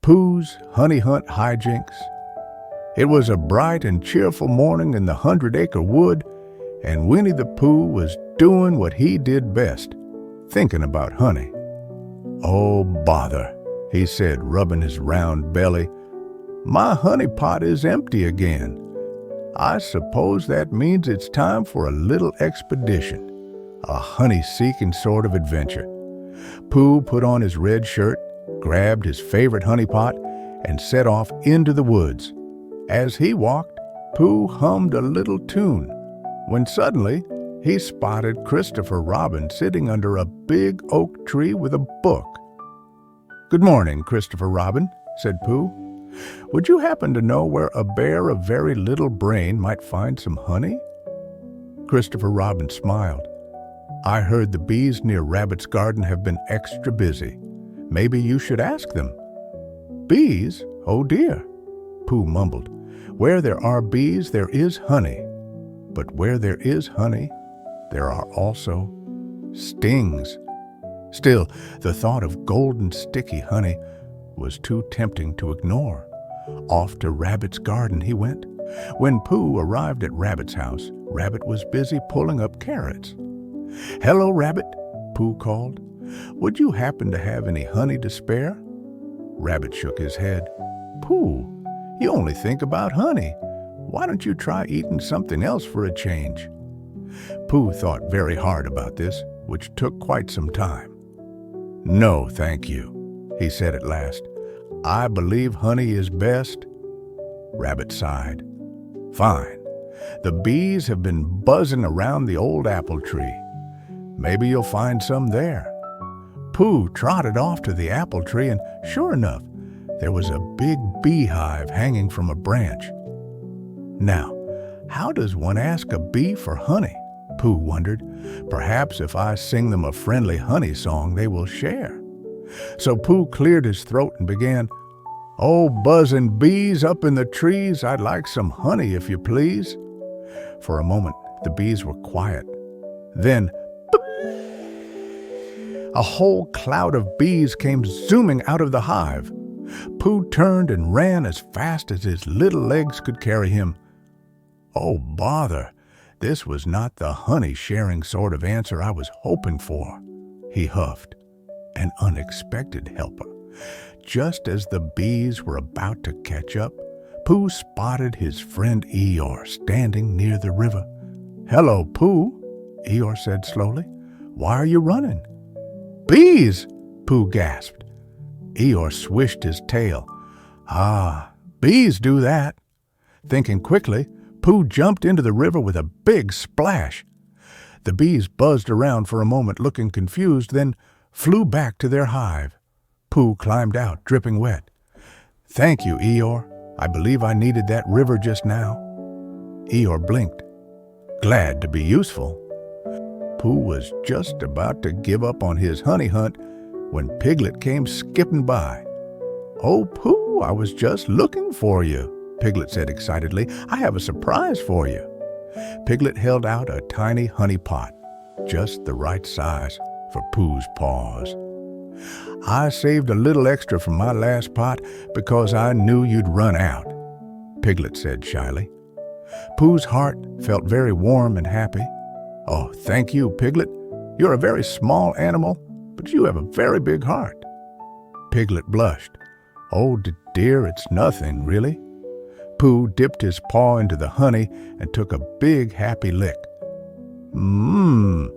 Pooh's Honey Hunt Hijinks. It was a bright and cheerful morning in the 100-acre wood, and Winnie the Pooh was doing what he did best, thinking about honey. "Oh, bother," he said, rubbing his round belly. "My honey pot is empty again. I suppose that means it's time for a little expedition, a honey-seeking sort of adventure." Pooh put on his red shirt, grabbed his favorite honey pot, and set off into the woods. As he walked, Pooh hummed a little tune, when suddenly he spotted Christopher Robin sitting under a big oak tree with a book. "Good morning, Christopher Robin," said Pooh. "Would you happen to know where a bear of very little brain might find some honey?" Christopher Robin smiled. "I heard the bees near Rabbit's garden have been extra busy. Maybe you should ask them." "Bees? Oh dear," Pooh mumbled. "Where there are bees, there is honey. But where there is honey, there are also stings." Still, the thought of golden sticky honey was too tempting to ignore. Off to Rabbit's garden he went. When Pooh arrived at Rabbit's house, Rabbit was busy pulling up carrots. "Hello, Rabbit," Pooh called. "Would you happen to have any honey to spare?" Rabbit shook his head. "Pooh, you only think about honey. Why don't you try eating something else for a change?" Pooh thought very hard about this, which took quite some time. "No, thank you," he said at last. "I believe honey is best." Rabbit sighed. "Fine. The bees have been buzzing around the old apple tree. Maybe you'll find some there." Pooh trotted off to the apple tree, and sure enough, there was a big beehive hanging from a branch. Now, how does one ask a bee for honey? Pooh wondered. Perhaps if I sing them a friendly honey song, they will share. So Pooh cleared his throat and began, "Oh, buzzing bees up in the trees, I'd like some honey if you please." For a moment, the bees were quiet. Then, a whole cloud of bees came zooming out of the hive. Pooh turned and ran as fast as his little legs could carry him. "Oh, bother! This was not the honey-sharing sort of answer I was hoping for," he huffed. An unexpected helper. Just as the bees were about to catch up, Pooh spotted his friend Eeyore standing near the river. "Hello, Pooh," Eeyore said slowly. "Why are you running?" "Bees!" Pooh gasped. Eeyore swished his tail. "Ah, bees do that." Thinking quickly, Pooh jumped into the river with a big splash. The bees buzzed around for a moment looking confused, then flew back to their hive. Pooh climbed out, dripping wet. "Thank you, Eeyore. I believe I needed that river just now." Eeyore blinked. "Glad to be useful." Pooh was just about to give up on his honey hunt when Piglet came skipping by. "Oh, Pooh, I was just looking for you," Piglet said excitedly. "I have a surprise for you." Piglet held out a tiny honey pot, just the right size for Pooh's paws. "I saved a little extra from my last pot because I knew you'd run out," Piglet said shyly. Pooh's heart felt very warm and happy. "Oh, thank you, Piglet. You're a very small animal, but you have a very big heart." Piglet blushed. "Oh, dear, it's nothing, really." Pooh dipped his paw into the honey and took a big, happy lick. "Mmm,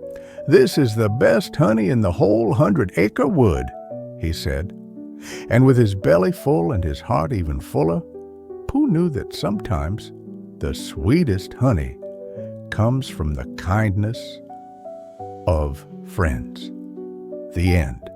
this is the best honey in the whole 100-acre wood," he said. And with his belly full and his heart even fuller, Pooh knew that sometimes the sweetest honey comes from the kindness of friends. The end.